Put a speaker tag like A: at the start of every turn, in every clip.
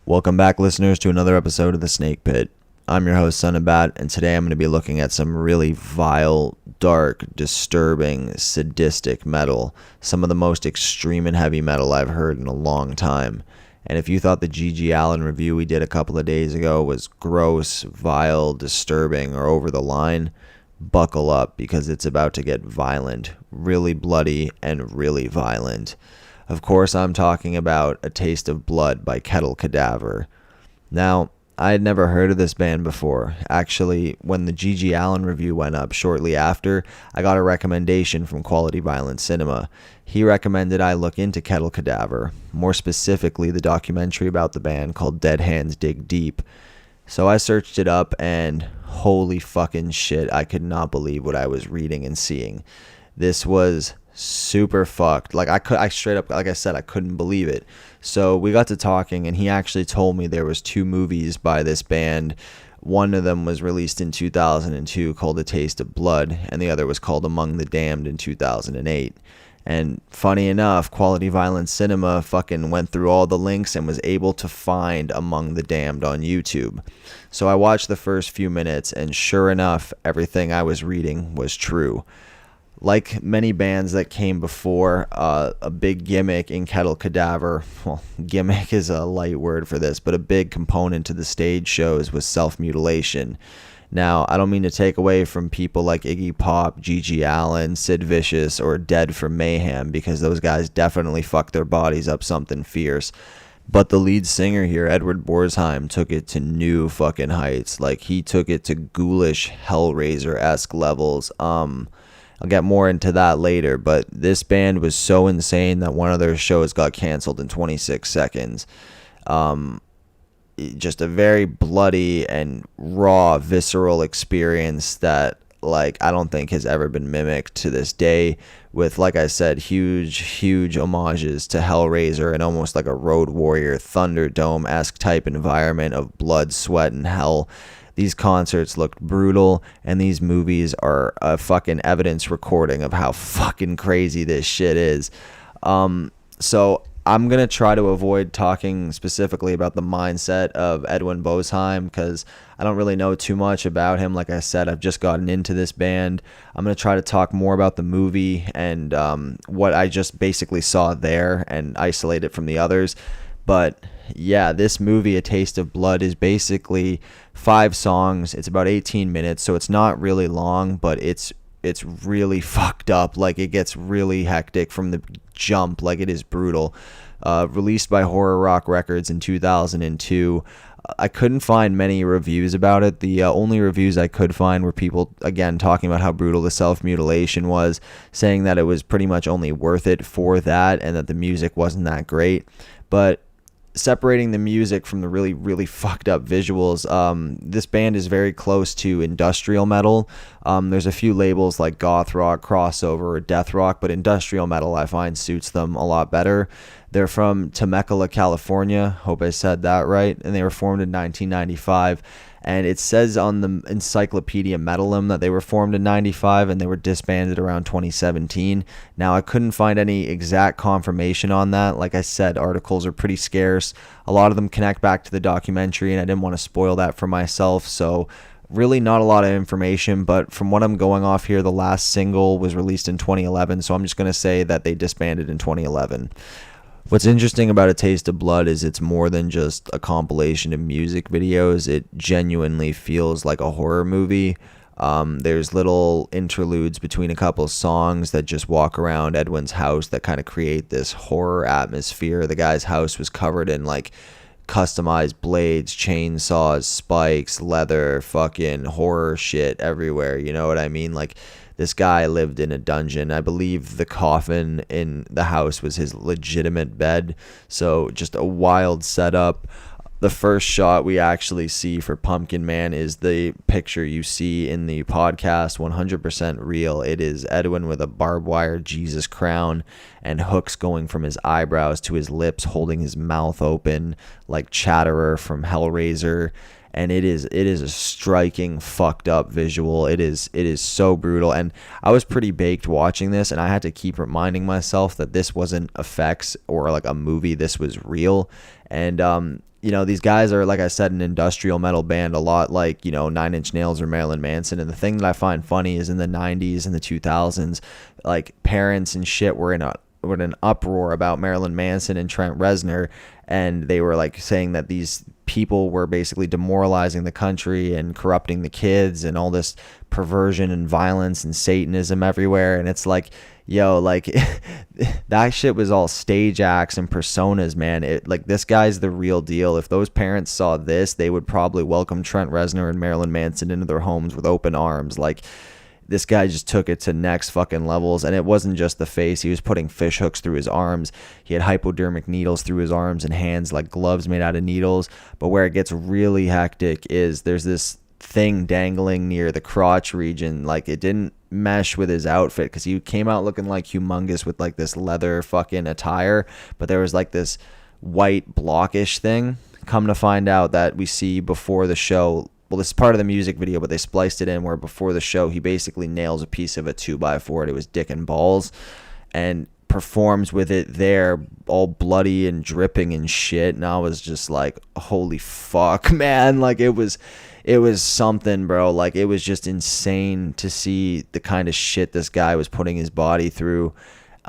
A: Welcome back, listeners, to another episode of The Snake Pit. I'm your host, Son of Bat, and today I'm going to be looking at some really vile, dark, disturbing, sadistic metal. Some of the most extreme and heavy metal I've heard in a long time. And if you thought the G.G. Allin review we did a couple of days ago was gross, vile, disturbing, or over the line, buckle up because it's about to get violent, really bloody, and really violent. Of course, I'm talking about A Taste of Blood by Kettle Cadaver. Now, I had never heard of this band before. Actually, when the G.G. Allin review went up shortly after, I got a recommendation from Quality Violent Cinema. He recommended I look into Kettle Cadaver, more specifically the documentary about the band called Dead Hands Dig Deep. So I searched it up and holy fucking shit, I could not believe what I was reading and seeing. This was super fucked. I straight up, like I said, I couldn't believe it. So we got to talking, and he actually told me there was 2 movies by this band. One of them was released in 2002 called A Taste of Blood, and the other was called Among the Damned in 2008. And funny enough, Quality Violent Cinema fucking went through all the links and was able to find Among the Damned on YouTube. So I watched the first few minutes, and sure enough, everything I was reading was true. Like many bands that came before, a big gimmick in Kettle Cadaver, well, gimmick is a light word for this, but a big component to the stage shows was self-mutilation. Now, I don't mean to take away from people like Iggy Pop, G.G. Allin, Sid Vicious, or Dead from Mayhem, because those guys definitely fucked their bodies up something fierce. But the lead singer here, Edwin Borsheim, took it to new fucking heights. Like, he took it to ghoulish Hellraiser-esque levels. I'll get more into that later, but this band was so insane that one of their shows got canceled in 26 seconds. Just a very bloody and raw, visceral experience that, I don't think has ever been mimicked to this day, with, like I said, huge homages to Hellraiser and almost like a Road Warrior Thunderdome-esque type environment of blood, sweat, and hell. These concerts looked brutal, and these movies are a fucking evidence recording of how fucking crazy this shit is. So I'm going to try to avoid talking specifically about the mindset of Edwin Borsheim because I don't really know too much about him. Like I said, I've just gotten into this band. I'm going to try to talk more about the movie and what I just basically saw there and isolate it from the others. But yeah, this movie, A Taste of Blood, is basically 5 songs. It's about 18 minutes, so it's not really long, but it's really fucked up. Like, it gets really hectic from the jump. Like, it is brutal. Released by Horror Rock Records in 2002. I couldn't find many reviews about it. The only reviews I could find were people, again, talking about how brutal the self-mutilation was, saying that it was pretty much only worth it for that and that the music wasn't that great. But separating the music from the really fucked up visuals, this band is very close to industrial metal. There's a few labels like goth rock, crossover, or death rock, but industrial metal I find suits them a lot better. They're from Temecula, California. Hope I said that right. And they were formed in 1995. And it says on the Encyclopedia Metalum that they were formed in 95 and they were disbanded around 2017. Now, I couldn't find any exact confirmation on that. Like I said, articles are pretty scarce. A lot of them connect back to the documentary, and I didn't want to spoil that for myself. So really not a lot of information, but from what I'm going off here, the last single was released in 2011. So I'm just going to say that they disbanded in 2011. What's interesting about A Taste of Blood is it's more than just a compilation of music videos. It genuinely feels like a horror movie. There's little interludes between a couple of songs that just walk around Edwin's house that kind of create this horror atmosphere. The guy's house was covered in customized blades, chainsaws, spikes, leather, fucking horror shit everywhere. You know what I mean? This guy lived in a dungeon. I believe the coffin in the house was his legitimate bed. So just a wild setup. The first shot we actually see for Pumpkin Man is the picture you see in the podcast, 100% real. It is Edwin with a barbed wire Jesus crown and hooks going from his eyebrows to his lips, holding his mouth open like Chatterer from Hellraiser. and it is a striking fucked up visual. It is so brutal, and I was pretty baked watching this, and I had to keep reminding myself that this wasn't effects or like a movie. This was real. And these guys are, like I said, an industrial metal band, a lot like, Nine Inch Nails or Marilyn Manson. And the thing that I find funny is in the 90s and the 2000s, like, parents and shit were in an uproar about Marilyn Manson and Trent Reznor, and they were like saying that these people were basically demoralizing the country and corrupting the kids and all this perversion and violence and Satanism everywhere. And it's like, yo, like that shit was all stage acts and personas, man. Like, this guy's the real deal. If those parents saw this, they would probably welcome Trent Reznor and Marilyn Manson into their homes with open arms. Like, this guy just took it to next fucking levels. And it wasn't just the face. He was putting fish hooks through his arms. He had hypodermic needles through his arms and hands, like gloves made out of needles. But where it gets really hectic is there's this thing dangling near the crotch region. Like, it didn't mesh with his outfit because he came out looking like humongous with like this leather fucking attire. But there was like this white blockish thing. Come to find out that we see before the show, well, this is part of the music video, but they spliced it in where before the show, he basically nails a piece of a 2x4 to his dick and balls and performs with it there, all bloody and dripping and shit. And I was just like, holy fuck, man. Like, it was something, bro. Like, it was just insane to see the kind of shit this guy was putting his body through.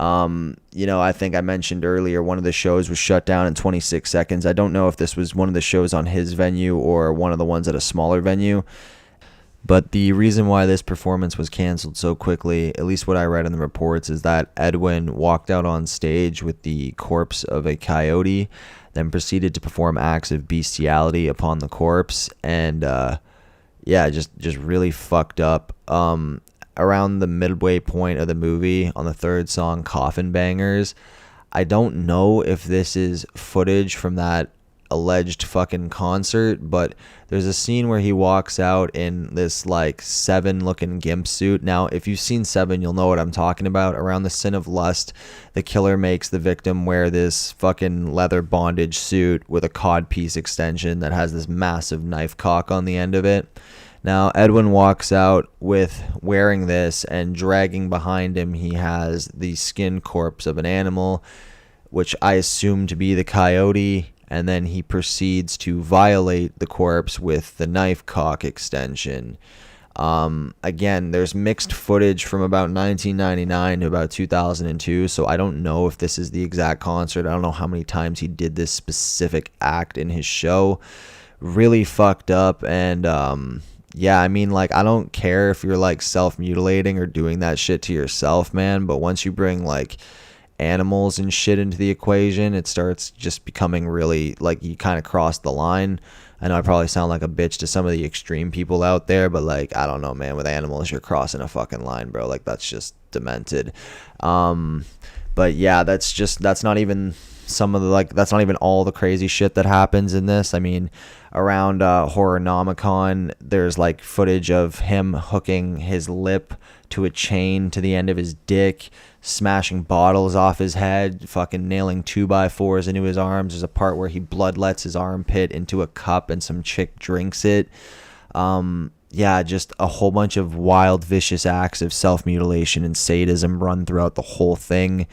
A: I think I mentioned earlier, one of the shows was shut down in 26 seconds. I don't know if this was one of the shows on his venue or one of the ones at a smaller venue. But the reason why this performance was canceled so quickly, at least what I read in the reports, is that Edwin walked out on stage with the corpse of a coyote, then proceeded to perform acts of bestiality upon the corpse, and just really fucked up. Around the midway point of the movie, on the third song, Coffin Bangers, I don't know if this is footage from that alleged fucking concert, but there's a scene where he walks out in this like Seven looking gimp suit. Now, if you've seen Seven, you'll know what I'm talking about. Around the sin of lust, the killer makes the victim wear this fucking leather bondage suit with a codpiece extension that has this massive knife cock on the end of it. Now, Edwin walks out with wearing this, and dragging behind him, he has the skin corpse of an animal, which I assume to be the coyote, and then he proceeds to violate the corpse with the knife cock extension. Again, there's mixed footage from about 1999 to about 2002, so I don't know if this is the exact concert. I don't know how many times he did this specific act in his show. Really fucked up, and yeah, I mean, like, I don't care if you're like self-mutilating or doing that shit to yourself, man, but once you bring like animals and shit into the equation, it starts just becoming really, like, you kind of cross the line. I know I probably sound like a bitch to some of the extreme people out there, but like, I don't know, man, with animals, you're crossing a fucking line, bro. Like, that's just demented. But yeah, that's not even some of the, like, that's not even all the crazy shit that happens in this. I mean, around Horrornomicon, there's like footage of him hooking his lip to a chain to the end of his dick, smashing bottles off his head, fucking nailing 2x4s into his arms. There's a part where he bloodlets his armpit into a cup and some chick drinks it. Yeah, just a whole bunch of wild, vicious acts of self-mutilation and sadism run throughout the whole thing.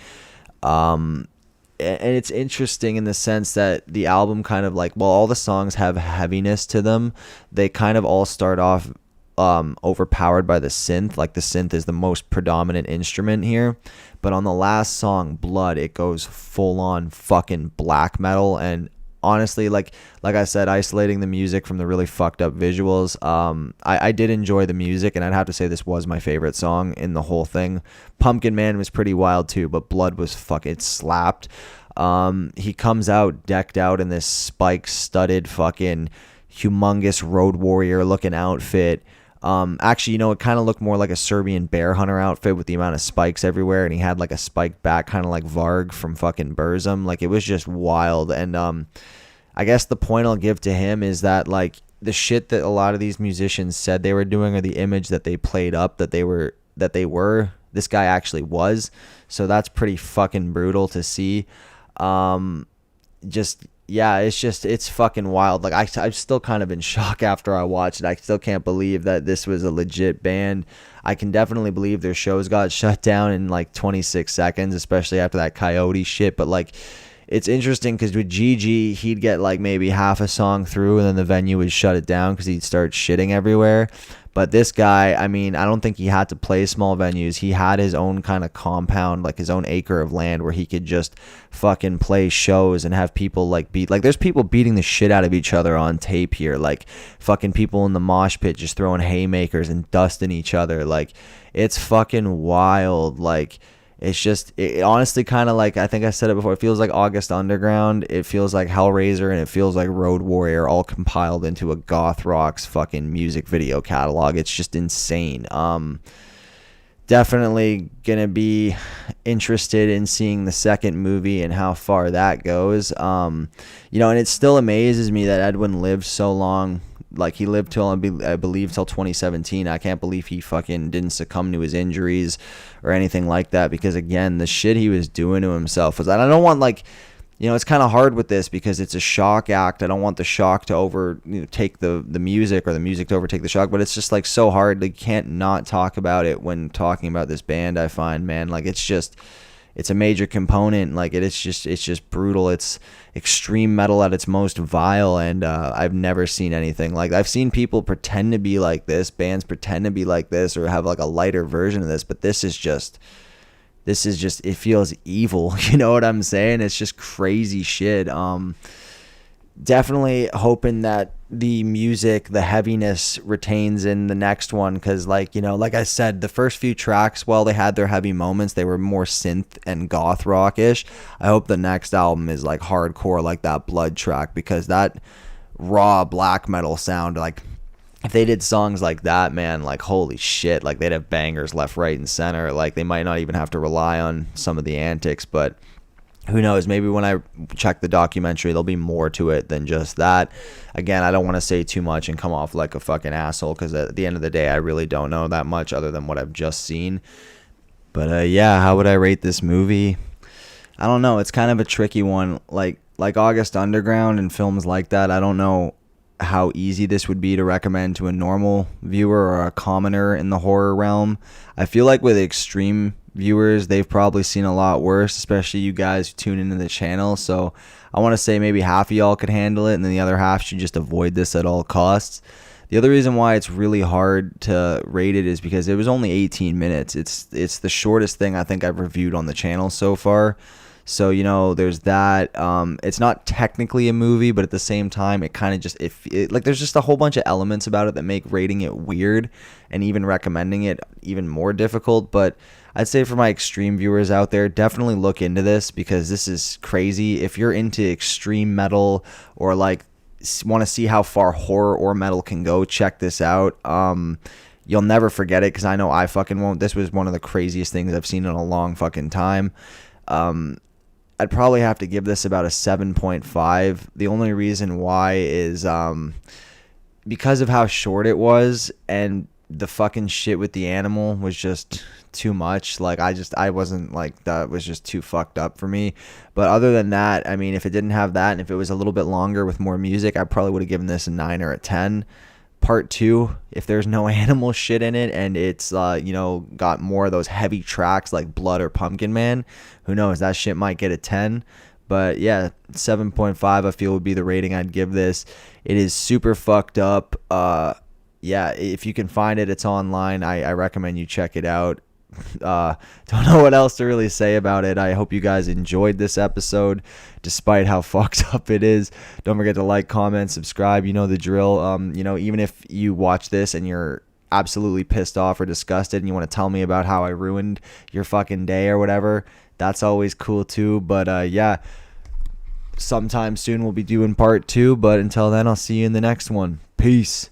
A: And it's interesting in the sense that the album kind of, like, well, all the songs have heaviness to them. They kind of all start off overpowered by the synth. Like, the synth is the most predominant instrument here. But on the last song, Blood, it goes full on fucking black metal. And honestly, like I said, isolating the music from the really fucked up visuals, I did enjoy the music, and I'd have to say this was my favorite song in the whole thing. Pumpkin Man was pretty wild too, but Blood was it slapped. He comes out decked out in this spike studded fucking humongous road warrior looking outfit. Actually, it kind of looked more like a Serbian bear hunter outfit with the amount of spikes everywhere, and he had like a spiked back, kind of like Varg from fucking Burzum. Like, it was just wild. And I guess the point I'll give to him is that, like, the shit that a lot of these musicians said they were doing, or the image that they played up that they were, this guy actually was. So that's pretty fucking brutal to see. Just yeah, it's fucking wild. Like I'm still kind of in shock after I watched it. I still can't believe that this was a legit band. I can definitely believe their shows got shut down in like 26 seconds, especially after that Coyote shit. But like, it's interesting because with Gigi, he'd get like maybe half a song through and then the venue would shut it down because he'd start shitting everywhere. But this guy, I mean, I don't think he had to play small venues. He had his own kind of compound, like his own acre of land where he could just fucking play shows and have people like beat. Like, there's people beating the shit out of each other on tape here. Like, fucking people in the mosh pit just throwing haymakers and dusting each other. Like, it's fucking wild. Like, it's just, it honestly kind of like, I think I said it before, it feels like August Underground, it feels like Hellraiser, and it feels like Road Warrior all compiled into a goth rock's fucking music video catalog. It's just insane. Definitely gonna be interested in seeing the second movie and how far that goes. And it still amazes me that Edwin lived so long. Like, he lived till, I believe, till 2017. I can't believe he fucking didn't succumb to his injuries or anything like that, because, again, the shit he was doing to himself was, and I don't want, like, it's kind of hard with this because it's a shock act. I don't want the shock to take the music, or the music to overtake the shock, but it's just, like, so hard. Like, you can't not talk about it when talking about this band, I find, man. Like, it's a major component. Like, it's just brutal. It's extreme metal at its most vile, and I've never seen anything like, I've seen people pretend to be like this, bands pretend to be like this, or have like a lighter version of this, but this is just, it feels evil. You know what I'm saying? It's just crazy shit. Definitely hoping that the music, the heaviness retains in the next one, because like I said, the first few tracks, while they had their heavy moments, they were more synth and goth rock-ish. I hope the next album is like hardcore, like that Blood track, because that raw black metal sound, like, if they did songs like that, man, like, holy shit, like, they'd have bangers left, right, and center. Like, they might not even have to rely on some of the antics, but who knows? Maybe when I check the documentary, there'll be more to it than just that. Again, I don't want to say too much and come off like a fucking asshole, because at the end of the day, I really don't know that much other than what I've just seen. But yeah, how would I rate this movie? I don't know. It's kind of a tricky one. Like August Underground and films like that, I don't know how easy this would be to recommend to a normal viewer or a commoner in the horror realm. I feel like with extreme viewers, they've probably seen a lot worse, especially you guys who tune into the channel. So I want to say maybe half of y'all could handle it, and then the other half should just avoid this at all costs. The other reason why it's really hard to rate it is because it was only 18 minutes. It's the shortest thing I think I've reviewed on the channel so far. So, there's that. It's not technically a movie, but at the same time, it kind of just, like, there's just a whole bunch of elements about it that make rating it weird, and even recommending it even more difficult. But I'd say for my extreme viewers out there, definitely look into this, because this is crazy. If you're into extreme metal, or like want to see how far horror or metal can go, check this out. You'll never forget it, because I know I fucking won't. This was one of the craziest things I've seen in a long fucking time. I'd probably have to give this about a 7.5. The only reason why is because of how short it was, and the fucking shit with the animal was just too much. Like, I wasn't like, that was just too fucked up for me. But other than that, I mean, if it didn't have that, and if it was a little bit longer with more music, I probably would have given this a 9 or a 10. Part 2, if there's no animal shit in it, and it's got more of those heavy tracks like Blood or Pumpkin Man, who knows, that shit might get a 10. But yeah, 7.5 I feel would be the rating I'd give this. It is super fucked up. Yeah, if you can find it, it's online. I recommend you check it out. Don't know what else to really say about it. I hope you guys enjoyed this episode, despite how fucked up it is. Don't forget to like, comment, subscribe. You know the drill. Even if you watch this and you're absolutely pissed off or disgusted, and you want to tell me about how I ruined your fucking day or whatever, that's always cool too. But yeah, sometime soon we'll be doing part 2. But until then, I'll see you in the next one. Peace.